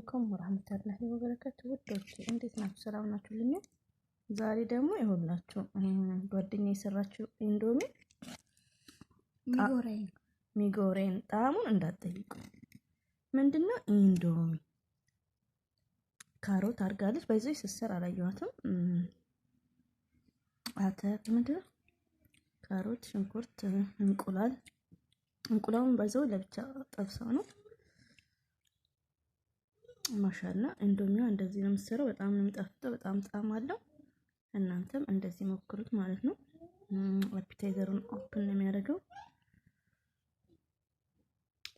አለይኩም ወራህመቱላሂ ወበረካቱ። ውዶች እንዴት ናችሁ? ሰላም ናችሁልኝ? ዛሬ ደግሞ ይኸውላችሁ ጓደኛዬ የሰራችው ኢንዶሚ ሚጎሬን ጣዕሙን እንዳትጠይቁ። ምንድነው ኢንዶሚ ካሮት አድርጋለች። በዚህ ስሰር አላየኋትም። ምንድነው ካሮት፣ ሽንኩርት፣ እንቁላሉን ባይዘው ለብቻ ጠብሰው ነው። ማሻአላ ኢንዶሚዋ እንደዚህ ነው የምትሰራው። በጣም ነው የሚጣፍጠው። በጣም ጣዕም አለው። እናንተም እንደዚህ ሞክሩት ማለት ነው። አፒታይዘሩን ኦፕን ነው የሚያደርገው።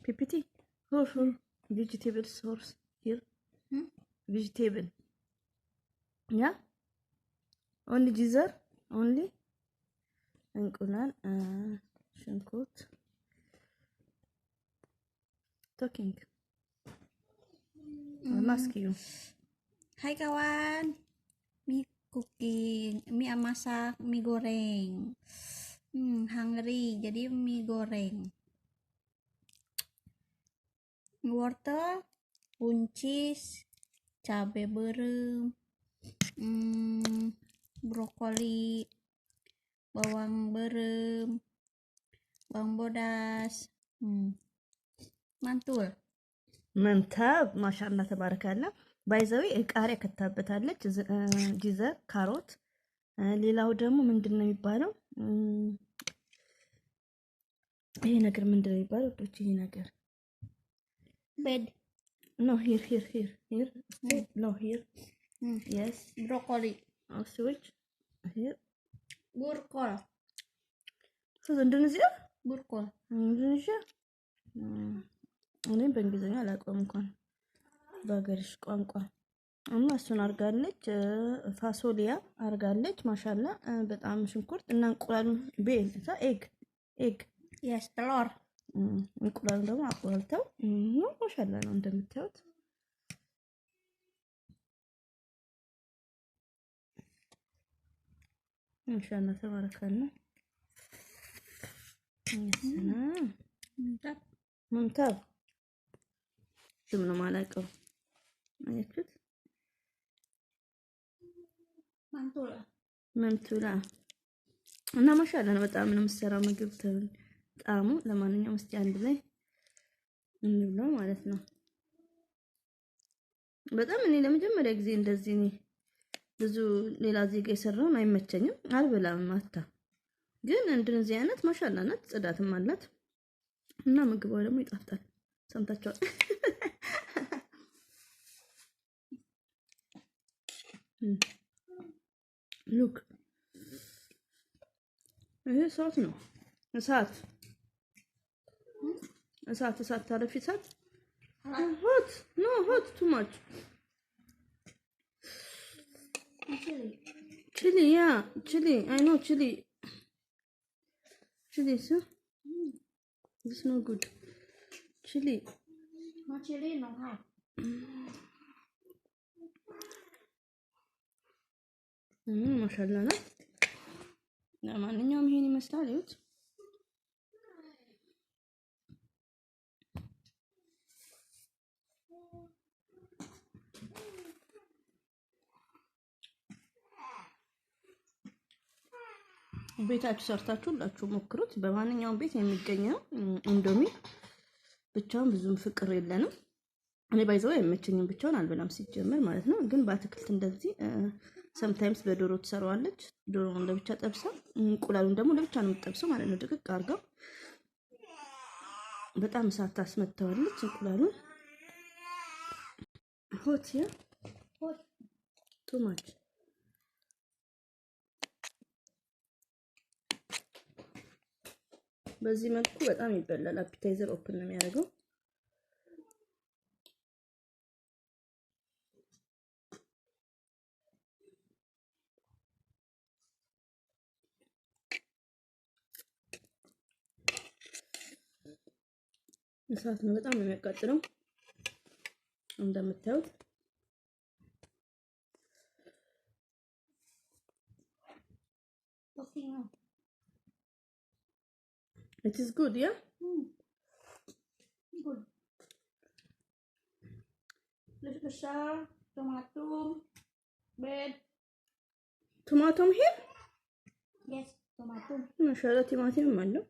ፒፒቲ ቬጂቴብል ሶርስ ሂር ቬጂቴብል ያ ኦንሊ ጂዘር ኦንሊ እንቁላል፣ ሽንኩርት ቶኪንግ maski. Hai kawan, mie cooking, mie masak, mie goreng. Hungry, jadi mie goreng. Wortel, buncis, cabai berem, brokoli, bawang berem, bawang bodas, mantul. መንታብ ማሻአላ ተባረካላ። ባይዘዊ ቃሪያ ከታበታለች፣ ጂዘር፣ ካሮት። ሌላው ደግሞ ምንድነው የሚባለው? ይሄ ነገር ምንድነው የሚባለው? ዶች ይሄ ነገር ቤድ ኖ ሂር ኖ ሂር የስ ብሮኮሊ ስዊች ሂር ቡርኮል እንደዚህ ቡርኮል እንደዚህ እኔ በእንግሊዝኛ አላውቀውም እንኳን በሀገርሽ ቋንቋ። እና እሱን አርጋለች። ፋሶሊያ አርጋለች። ማሻአላ በጣም ሽንኩርት እና እንቁላሉን ቤልታ ኤግ የስ ጥሎር እንቁላሉን ደግሞ አቆልተው ማሻአላ ነው እንደምታዩት። ማሻአላ ተባረካለ። ሙምታዝ ስም ነው ማላውቀው። አያችሁት? መንቱላ እና ማሻአላ ነው። በጣም ነው የምትሰራው ምግብ ጣዕሙ። ለማንኛውም እስቲ አንድ ላይ እንብላው ማለት ነው። በጣም እኔ ለመጀመሪያ ጊዜ እንደዚህ ብዙ ሌላ ዜጋ የሰራውን አይመቸኝም፣ አልበላም ማታ። ግን እንደዚህ አይነት ማሻአላ ናት፣ ጽዳትም አላት እና ምግቧ ደግሞ ይጣፍጣል። ሰምታችኋል? ሉክ ይሄ እሳት ነው። እሳት ታረፊ እሳት ሆት ኖ ሆት ቱ ማች ቺሊ ያ ቺሊ አይ ኖ ቺሊ ሶ this no good chili no chili no hot. ማሻአላ ነው። ለማንኛውም ይሄን ይመስላል። ይሁት ቤታችሁ ሰርታችሁ ሁላችሁ ሞክሩት። በማንኛውም ቤት የሚገኘው ኢንዶሚ ብቻውን ብዙም ፍቅር የለንም። እኔ ባይዘው አይመቸኝም፣ ብቻውን አልበላም ሲጀመር ማለት ነው። ግን በአትክልት እንደዚህ ሰምታይምስ በዶሮ ትሰራዋለች። ዶሮውን ለብቻ ጠብሳ እንቁላሉን ደግሞ ለብቻ ነው የምትጠብሰው ማለት ነው። ድቅቅ አድርገው በጣም እሳት ታስመታዋለች እንቁላሉን። ሆት ያ ሆት ቱ ማች በዚህ መልኩ በጣም ይበላል። አፒታይዘር ኦፕን ነው የሚያደርገው። እሳት ነው፣ በጣም ነው የሚያቃጥለው እንደምታዩት። It is good, yeah? Good. Lus besar, tomatum, bed. ቲማቲም ይሄ Yes, tomatum. ማሻአላ ቲማቲም አለው።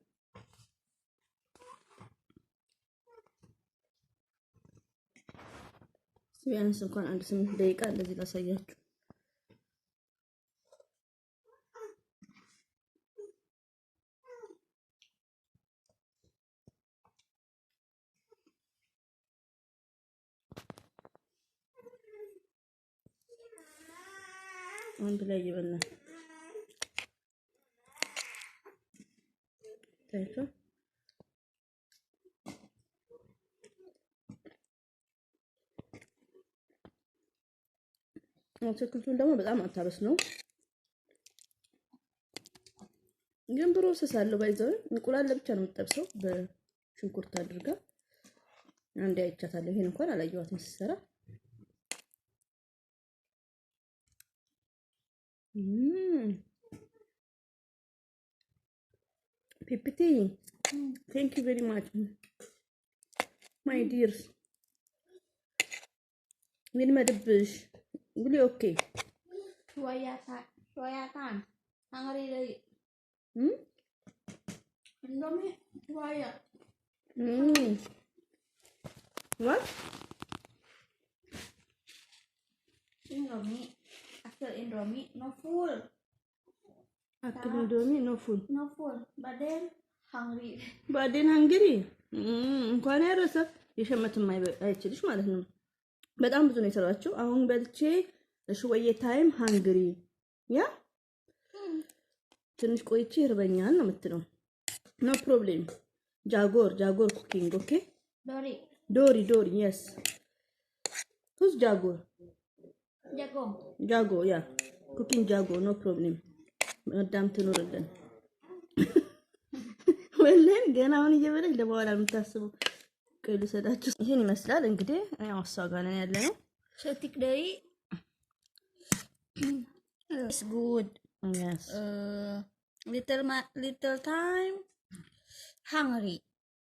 ቢያንስ እንኳን አንድ 8 ደቂቃ እንደዚህ ላሳያችሁ። አንድ ላይ ይበላል። ታይቶ አትክልቱን ደግሞ በጣም አታበስ ነው፣ ግን ፕሮሰስ አለው። ባይዘው እንቁላል ለብቻ ነው የምትጠብሰው በሽንኩርት አድርጋ። አንዴ አይቻታለሁ። ይሄን እንኳን አላየኋትም ስትሰራ። ፒፒቲ ቴንክ ዩ ቬሪ ማች ማይ ዲርስ ምን መድብሽ ጉሊ ኦኬ Suayatan. Hungry dari. Indomie suaya. What? Indomie. After Indomie, no full. After Indomie, no full. No full. But then hungry. ባዴን ሃንግሪ እንኳን ያረሰ የሸመትም አይችልሽ ማለት ነው። በጣም ብዙ ነው የሰራችው። አሁን በልቼ ለሽወዬ ታይም ሃንግሪ ያ ትንሽ ቆይቼ ይርበኛል ነው የምትለው። ኖ ፕሮብሌም። ጃጎር ኩኪንግ ኦኬ። ዶሪ yes. Who's ጃጎር? ጃጎ ያ ኩኪንግ ጃጎ ኖ ፕሮብሌም። መዳም ትኖርልን ወለን ገና አሁን እየበለች ለበኋላ የምታስበው ቀሉ ሰዳችሁ። ይሄን ይመስላል እንግዲህ ያው አሳጋና ያለነው Setik dari. It's good. yes. Little time hungry.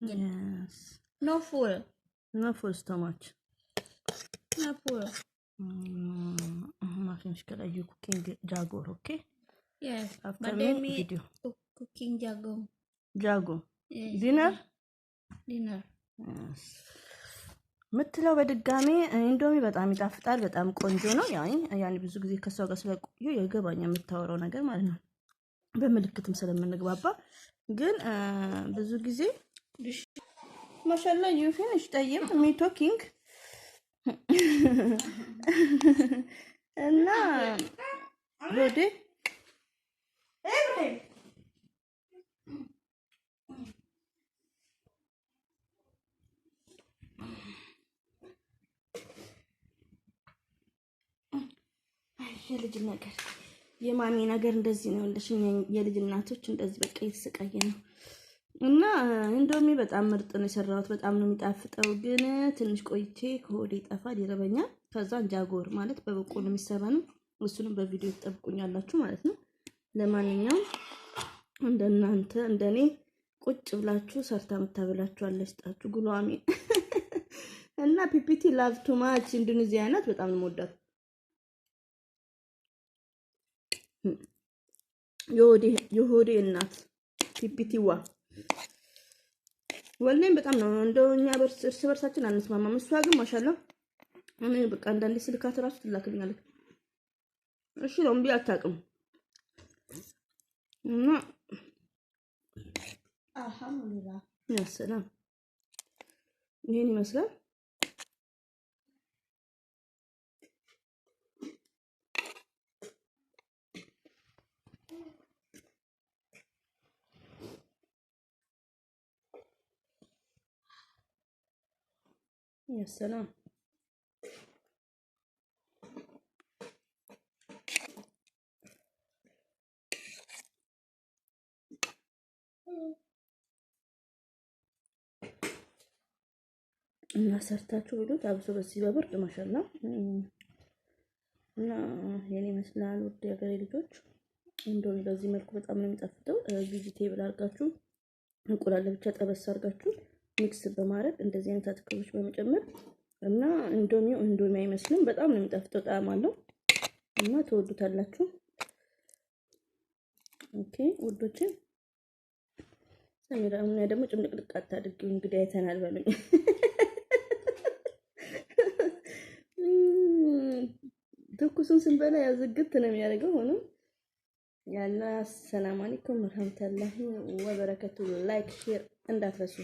Yes. No full. Not for stomach. No full. ما في مشكلة. You cooking jaguar, okay? Yes. After But me then me video. cooking jagung. Jago. Yes. Dinner? Dinner. Yes. ምትለው በድጋሚ ኢንዶሚ በጣም ይጣፍጣል። በጣም ቆንጆ ነው። ያኔ ብዙ ጊዜ ከሷ ጋር ስለቆዩ የገባኛ የምታወራው ነገር ማለት ነው። በምልክትም ስለምንግባባ ግን ብዙ ጊዜ ማሻአላ you finish ጠይም me talking እና ሆዴ የልጅ ነገር የማሚ ነገር እንደዚህ ነው። የልጅ እናቶች እንደዚህ በቃ እየተሰቃየ ነው። እና ኢንዶሚ በጣም ምርጥ ነው የሰራሁት። በጣም ነው የሚጣፍጠው። ግን ትንሽ ቆይቼ ከሆዴ ይጠፋል፣ ይረበኛል። ከዛን ጃጎር ማለት በበቆሎ የሚሰራ ነው። እሱንም በቪዲዮ ትጠብቁኛላችሁ ማለት ነው። ለማንኛውም እንደናንተ እንደኔ ቁጭ ብላችሁ ሰርታ መታበላችሁ አለ ይስጣችሁ። ጉሏሚ እና ፒፒቲ ላቭ ቱ ማች ኢንዶኔዚያ ናት። በጣም ነው የምወዳት። የሆዴ እናት ፒፒቲዋ ወልኔም በጣም ነው እንደውኛ እርስ በርሳችን አንስማማም። እሷ ግን ማሻአላ እኔ በቃ አንዳንዴ ስልካት ራሱ ትላክልኛለች። እሺ ነው እምቢ አታውቅም። እና Alhamdulillah. ያ ሰላም ይሄን ይመስላል። يا سلام እና ሰርታችሁ ብሉት። አብሶ በዚህ በብርድ ማሻአላ እና የኔ ይመስላል። ውድ የሀገሬ ልጆች ኢንዶሚ በዚህ መልኩ በጣም ነው የሚጣፍጠው። ቬጂቴብል አድርጋችሁ እንቁላል ብቻ ጠበስ አድርጋችሁ ሚክስ በማድረግ እንደዚህ አይነት አትክልቶች በመጨመር እና እንዶሚ አይመስልም። በጣም ነው የሚጣፍጠው፣ ጣዕም አለው እና ትወዱታላችሁ። ኦኬ ውዶቼ፣ ሰሚራ እና ደግሞ ጭምልቅልቅ አታድርጊው። እንግዲህ አይተናል በሉኝ። ትኩሱን ስንበላ ያው ዝግት ነው የሚያደርገው። ሆኖ ያላ። ሰላም አለይኩም ወራህመቱላሂ ወበረከቱ። ላይክ ሼር እንዳትረሱ።